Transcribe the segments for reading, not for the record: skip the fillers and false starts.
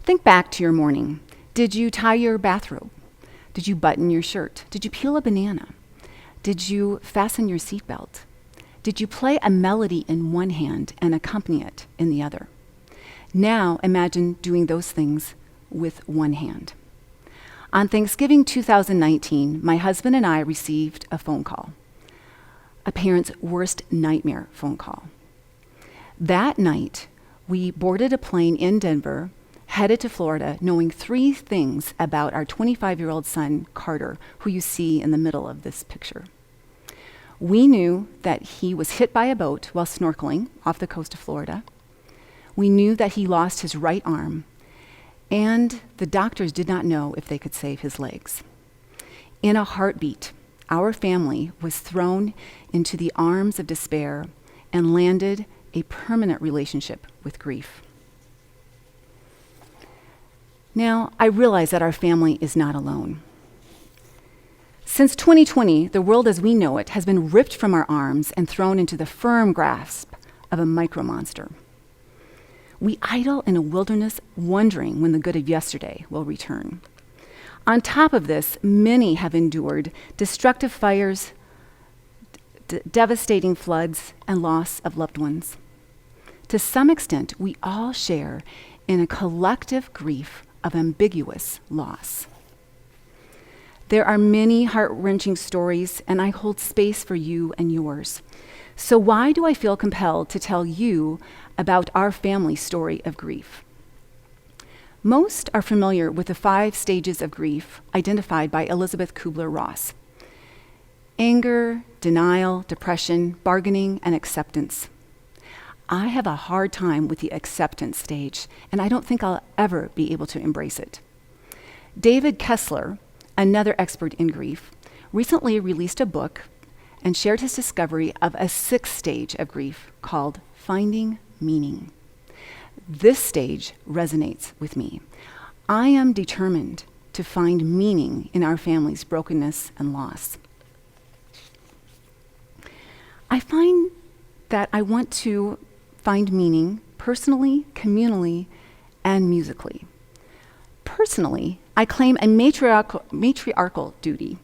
Think back to your morning. Did you tie your bathrobe? Did you button your shirt? Did you peel a banana? Did you fasten your seatbelt? Did you play a melody in one hand and accompany it in the other? Now imagine doing those things with one hand. On Thanksgiving 2019, my husband and I received a phone call, a parent's worst nightmare phone call. That night, we boarded a plane in Denver, headed to Florida, knowing 3 things about our 25-year-old son, Carter, who you see in the middle of this picture. We knew that he was hit by a boat while snorkeling off the coast of Florida. We knew that he lost his right arm, and the doctors did not know if they could save his legs. In a heartbeat, our family was thrown into the arms of despair and landed a permanent relationship with grief. Now, I realize that our family is not alone. Since 2020, the world as we know it has been ripped from our arms and thrown into the firm grasp of a micro-monster. We idle in a wilderness, wondering when the good of yesterday will return. On top of this, many have endured destructive fires, devastating floods, and loss of loved ones. To some extent, we all share in a collective grief of ambiguous loss. There are many heart-wrenching stories, and I hold space for you and yours. So why do I feel compelled to tell you about our family story of grief? Most are familiar with the 5 stages of grief identified by Elizabeth Kubler-Ross: anger, denial, depression, bargaining, and acceptance. I have a hard time with the acceptance stage, and I don't think I'll ever be able to embrace it. David Kessler, another expert in grief, recently released a book and shared his discovery of a 6th stage of grief called finding meaning. This stage resonates with me. I am determined to find meaning in our family's brokenness and loss. I find that I want to find meaning personally, communally, and musically. Personally, I claim a matriarchal duty.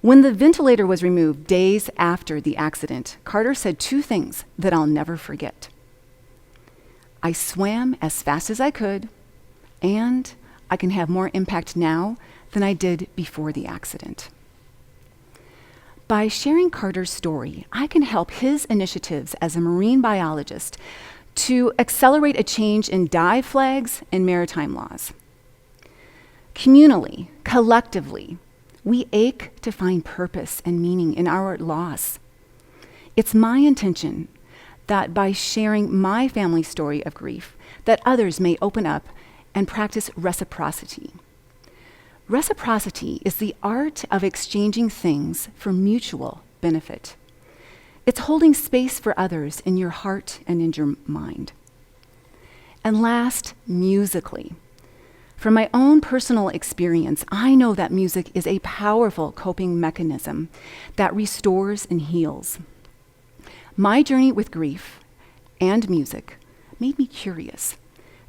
When the ventilator was removed days after the accident, Carter said 2 things that I'll never forget. I swam as fast as I could, and I can have more impact now than I did before the accident. By sharing Carter's story, I can help his initiatives as a marine biologist to accelerate a change in dive flags and maritime laws. Communally, collectively, we ache to find purpose and meaning in our loss. It's my intention that by sharing my family story of grief, that others may open up and practice reciprocity. Reciprocity is the art of exchanging things for mutual benefit. It's holding space for others in your heart and in your mind. And last, musically. From my own personal experience, I know that music is a powerful coping mechanism that restores and heals. My journey with grief and music made me curious.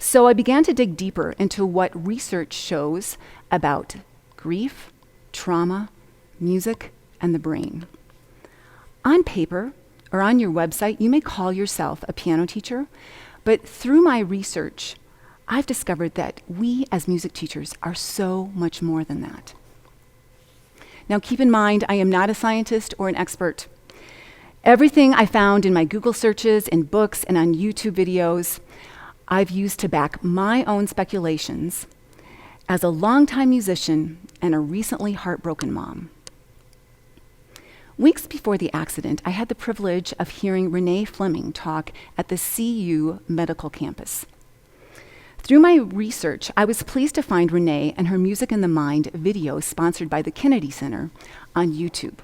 So I began to dig deeper into what research shows about grief, trauma, music, and the brain. On paper or on your website, you may call yourself a piano teacher, but through my research, I've discovered that we as music teachers are so much more than that. Now keep in mind, I am not a scientist or an expert. Everything I found in my Google searches, in books, and on YouTube videos, I've used to back my own speculations as a longtime musician and a recently heartbroken mom. Weeks before the accident, I had the privilege of hearing Renee Fleming talk at the CU Medical Campus. Through my research, I was pleased to find Renee and her Music in the Mind video sponsored by the Kennedy Center on YouTube.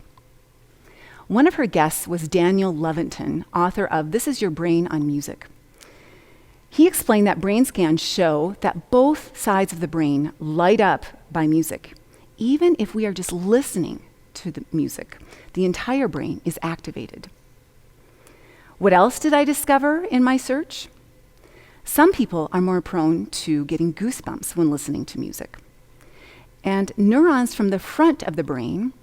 One of her guests was Daniel Levitin, author of This Is Your Brain on Music. He explained that brain scans show that both sides of the brain light up by music. Even if we are just listening to the music, the entire brain is activated. What else did I discover in my search? Some people are more prone to getting goosebumps when listening to music. And neurons from the front of the brain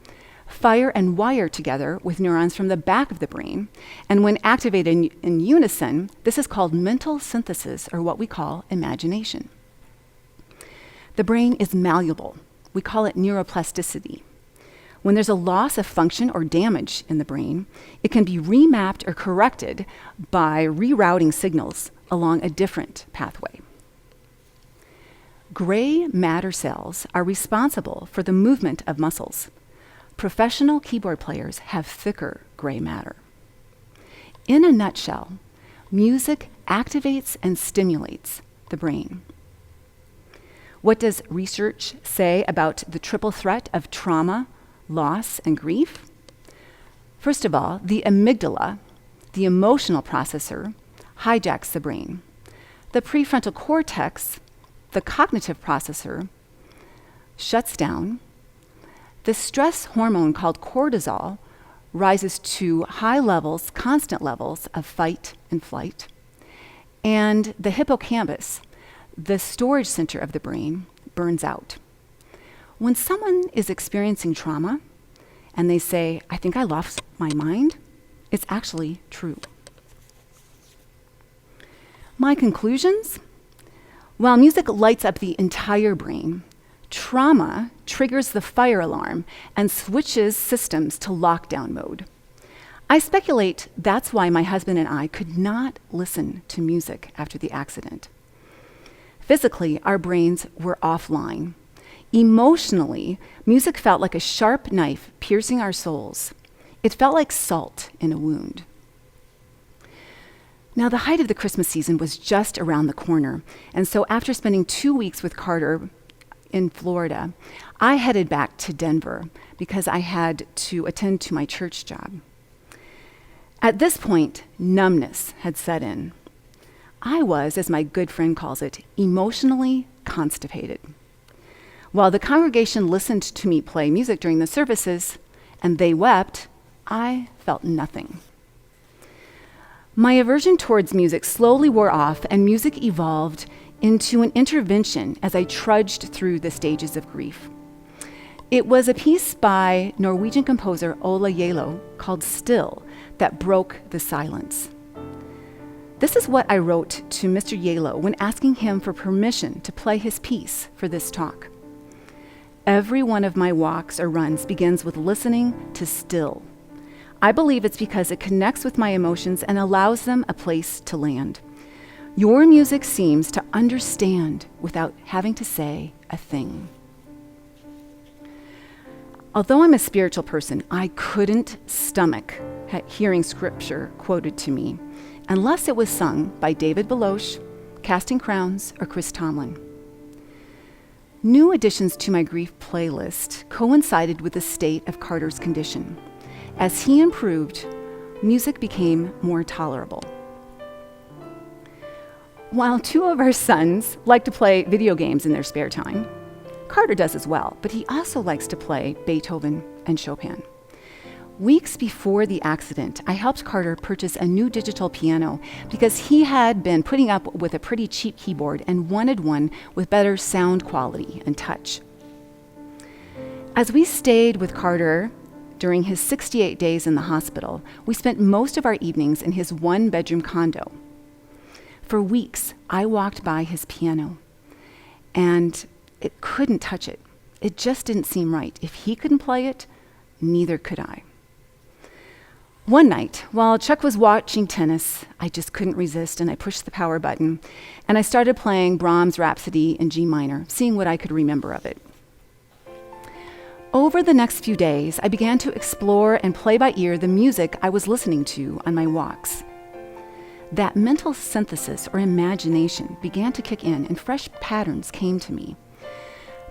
fire and wire together with neurons from the back of the brain. And when activated in unison, this is called mental synthesis, or what we call imagination. The brain is malleable. We call it neuroplasticity. When there's a loss of function or damage in the brain, it can be remapped or corrected by rerouting signals along a different pathway. Gray matter cells are responsible for the movement of muscles. Professional keyboard players have thicker gray matter. In a nutshell, music activates and stimulates the brain. What does research say about the triple threat of trauma, loss, and grief? First of all, the amygdala, the emotional processor, hijacks the brain. The prefrontal cortex, the cognitive processor, shuts down. The stress hormone called cortisol rises to high levels, constant levels of fight and flight. And the hippocampus, the storage center of the brain, burns out. When someone is experiencing trauma and they say, "I think I lost my mind," it's actually true. My conclusions? While music lights up the entire brain, trauma triggers the fire alarm and switches systems to lockdown mode. I speculate that's why my husband and I could not listen to music after the accident. Physically, our brains were offline. Emotionally, music felt like a sharp knife piercing our souls. It felt like salt in a wound. Now, the height of the Christmas season was just around the corner, and so after spending 2 weeks with Carter in Florida, I headed back to Denver because I had to attend to my church job. At this point, numbness had set in. I was, as my good friend calls it, emotionally constipated. While the congregation listened to me play music during the services and they wept, I felt nothing. My aversion towards music slowly wore off, and music evolved into an intervention as I trudged through the stages of grief. It was a piece by Norwegian composer Ola Gjeilo called Still that broke the silence. This is what I wrote to Mr. Gjeilo when asking him for permission to play his piece for this talk. Every one of my walks or runs begins with listening to Still. I believe it's because it connects with my emotions and allows them a place to land. Your music seems to understand without having to say a thing. Although I'm a spiritual person, I couldn't stomach hearing scripture quoted to me unless it was sung by David Beloche, Casting Crowns, or Chris Tomlin. New additions to my grief playlist coincided with the state of Carter's condition. As he improved, music became more tolerable. While 2 of our sons like to play video games in their spare time, Carter does as well, but he also likes to play Beethoven and Chopin. Weeks before the accident, I helped Carter purchase a new digital piano because he had been putting up with a pretty cheap keyboard and wanted one with better sound quality and touch. As we stayed with Carter during his 68 days in the hospital, we spent most of our evenings in his 1-bedroom condo. For weeks, I walked by his piano, and it couldn't touch it. It just didn't seem right. If he couldn't play it, neither could I. One night, while Chuck was watching tennis, I just couldn't resist, and I pushed the power button, and I started playing Brahms' Rhapsody in G minor, seeing what I could remember of it. Over the next few days, I began to explore and play by ear the music I was listening to on my walks. That mental synthesis or imagination began to kick in, and fresh patterns came to me.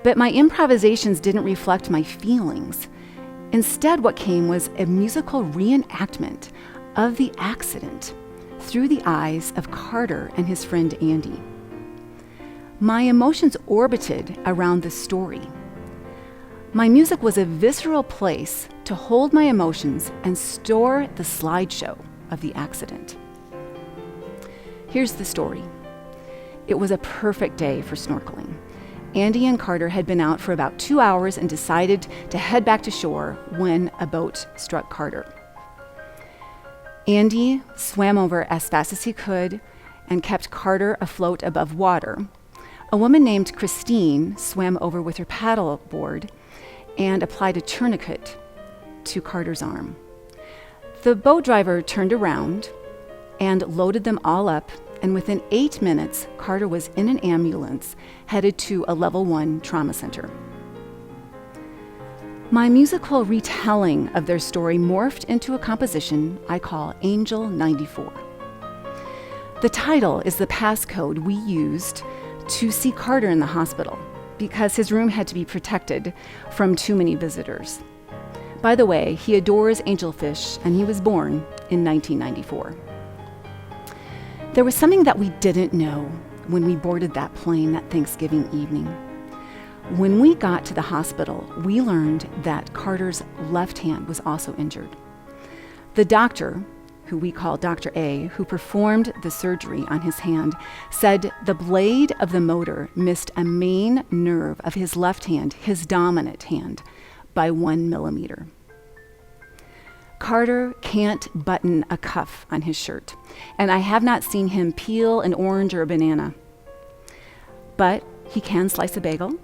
But my improvisations didn't reflect my feelings. Instead, what came was a musical reenactment of the accident through the eyes of Carter and his friend Andy. My emotions orbited around the story. My music was a visceral place to hold my emotions and store the slideshow of the accident. Here's the story. It was a perfect day for snorkeling. Andy and Carter had been out for about 2 hours and decided to head back to shore when a boat struck Carter. Andy swam over as fast as he could and kept Carter afloat above water. A woman named Christine swam over with her paddleboard and applied a tourniquet to Carter's arm. The boat driver turned around and loaded them all up, and within 8 minutes, Carter was in an ambulance headed to a level 1 trauma center. My musical retelling of their story morphed into a composition I call Angel 94. The title is the passcode we used to see Carter in the hospital because his room had to be protected from too many visitors. By the way, he adores angelfish, and he was born in 1994. There was something that we didn't know when we boarded that plane that Thanksgiving evening. When we got to the hospital, we learned that Carter's left hand was also injured. The doctor, who we call Dr. A, who performed the surgery on his hand, said the blade of the motor missed a main nerve of his left hand, his dominant hand, by 1 millimeter. Carter can't button a cuff on his shirt, and I have not seen him peel an orange or a banana. But he can slice a bagel,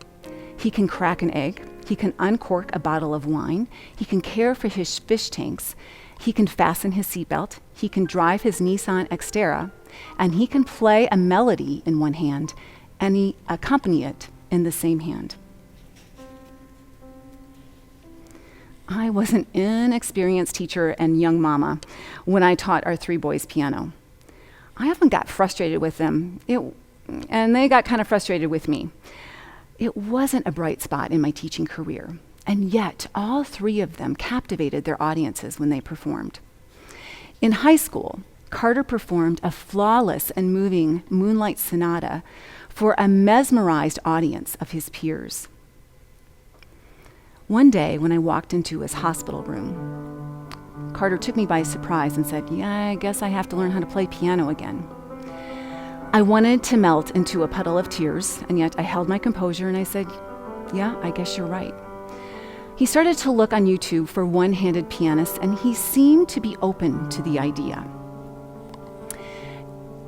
he can crack an egg, he can uncork a bottle of wine, he can care for his fish tanks, he can fasten his seatbelt, he can drive his Nissan Xterra, and he can play a melody in one hand and he accompany it in the same hand. I was an inexperienced teacher and young mama when I taught our 3 boys piano. I often got frustrated with them, and they got kind of frustrated with me. It wasn't a bright spot in my teaching career, and yet all 3 of them captivated their audiences when they performed. In high school, Carter performed a flawless and moving Moonlight Sonata for a mesmerized audience of his peers. One day, when I walked into his hospital room, Carter took me by surprise and said, "Yeah, I guess I have to learn how to play piano again." I wanted to melt into a puddle of tears, and yet I held my composure and I said, "Yeah, I guess you're right." He started to look on YouTube for one-handed pianists, and he seemed to be open to the idea.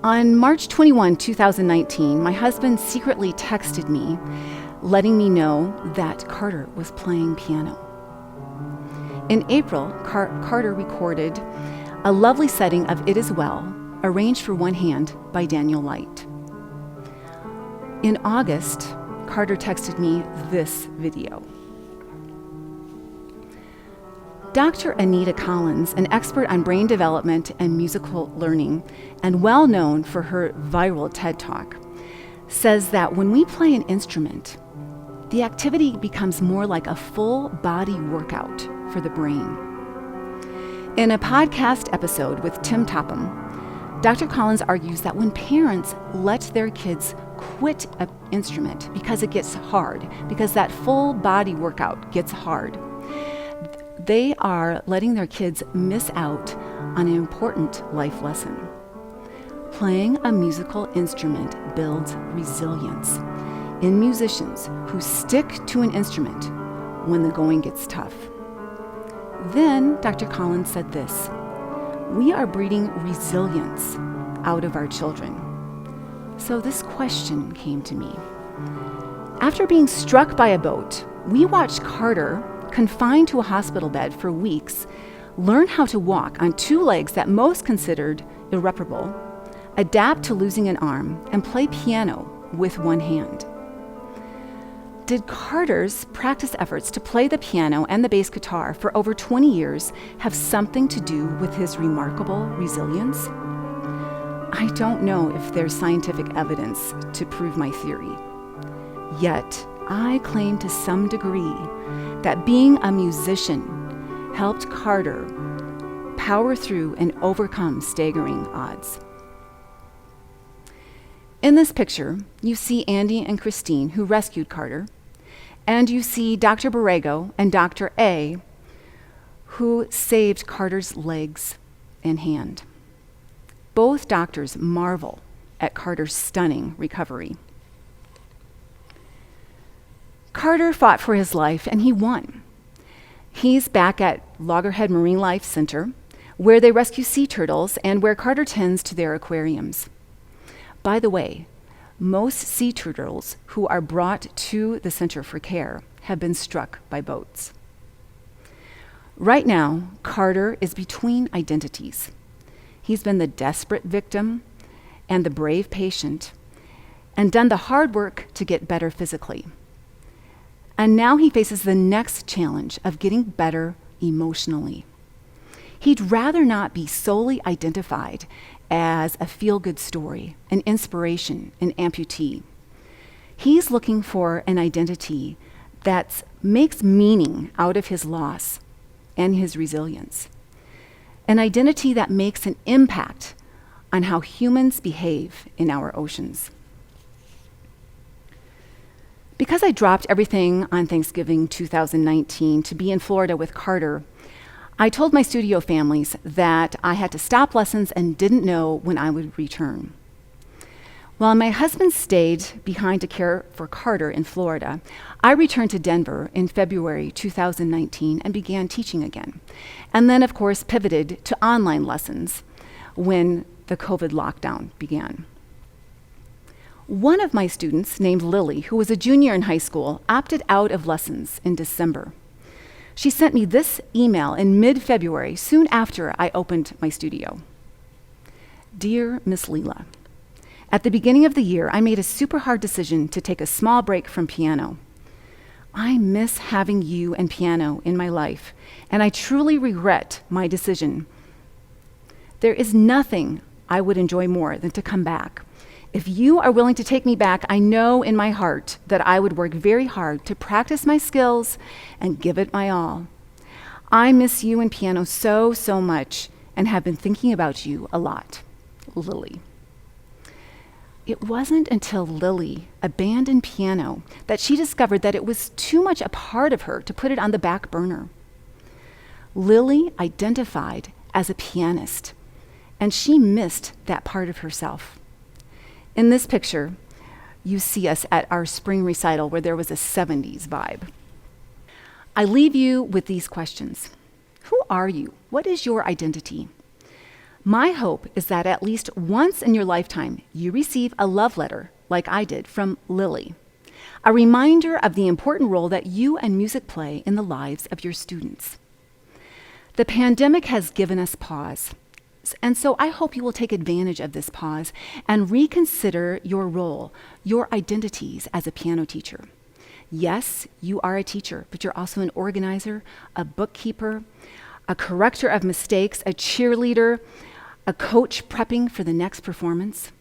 On March 21, 2019, my husband secretly texted me, letting me know that Carter was playing piano. In April, Carter recorded a lovely setting of It Is Well, arranged for one hand by Daniel Light. In August, Carter texted me this video. Dr. Anita Collins, an expert on brain development and musical learning, and well known for her viral TED Talk, says that when we play an instrument, the activity becomes more like a full body workout for the brain. In a podcast episode with Tim Topham, Dr. Collins argues that when parents let their kids quit an instrument because it gets hard, because that full body workout gets hard, they are letting their kids miss out on an important life lesson. Playing a musical instrument builds resilience in musicians who stick to an instrument when the going gets tough. Then Dr. Collins said this: "We are breeding resilience out of our children." So this question came to me. After being struck by a boat, we watched Carter, confined to a hospital bed for weeks, learn how to walk on 2 legs that most considered irreparable, adapt to losing an arm, and play piano with one hand. Did Carter's practice efforts to play the piano and the bass guitar for over 20 years have something to do with his remarkable resilience? I don't know if there's scientific evidence to prove my theory. Yet, I claim to some degree that being a musician helped Carter power through and overcome staggering odds. In this picture, you see Andy and Christine, who rescued Carter, and you see Dr. Borrego and Dr. A, who saved Carter's legs and hand. Both doctors marvel at Carter's stunning recovery. Carter fought for his life, and he won. He's back at Loggerhead Marine Life Center, where they rescue sea turtles and where Carter tends to their aquariums. By the way, most sea turtles who are brought to the Center for Care have been struck by boats. Right now, Carter is between identities. He's been the desperate victim and the brave patient, and done the hard work to get better physically. And now he faces the next challenge of getting better emotionally. He'd rather not be solely identified as a feel-good story, an inspiration, an amputee. He's looking for an identity that makes meaning out of his loss and his resilience. An identity that makes an impact on how humans behave in our oceans. Because I dropped everything on Thanksgiving 2019 to be in Florida with Carter, I told my studio families that I had to stop lessons and didn't know when I would return. While my husband stayed behind to care for Carter in Florida, I returned to Denver in February 2019 and began teaching again. And then, of course, pivoted to online lessons when the COVID lockdown began. One of my students, named Lily, who was a junior in high school, opted out of lessons in December. She sent me this email in mid-February, soon after I opened my studio. Dear Miss Leela, at the beginning of the year, I made a super hard decision to take a small break from piano. I miss having you and piano in my life, and I truly regret my decision. There is nothing I would enjoy more than to come back. If you are willing to take me back, I know in my heart that I would work very hard to practice my skills and give it my all. I miss you and piano so, so much and have been thinking about you a lot. Lily. It wasn't until Lily abandoned piano that she discovered that it was too much a part of her to put it on the back burner. Lily identified as a pianist, and she missed that part of herself. In this picture, you see us at our spring recital where there was a 70s vibe. I leave you with these questions. Who are you? What is your identity? My hope is that at least once in your lifetime, you receive a love letter like I did from Lily, a reminder of the important role that you and music play in the lives of your students. The pandemic has given us pause. And so I hope you will take advantage of this pause and reconsider your role, your identities as a piano teacher. Yes, you are a teacher, but you're also an organizer, a bookkeeper, a corrector of mistakes, a cheerleader, a coach prepping for the next performance.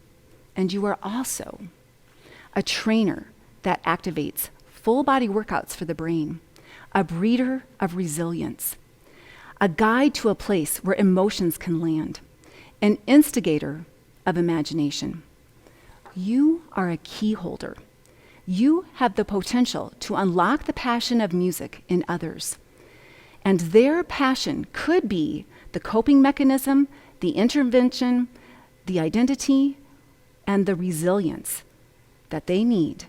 And you are also a trainer that activates full body workouts for the brain, a breeder of resilience, a guide to a place where emotions can land, an instigator of imagination. You are a key holder. You have the potential to unlock the passion of music in others. And their passion could be the coping mechanism, the intervention, the identity, and the resilience that they need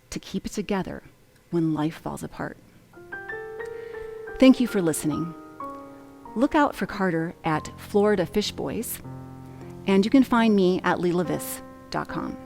to keep it together when life falls apart. Thank you for listening. Look out for Carter at Florida Fish Boys, and you can find me at leelavis.com.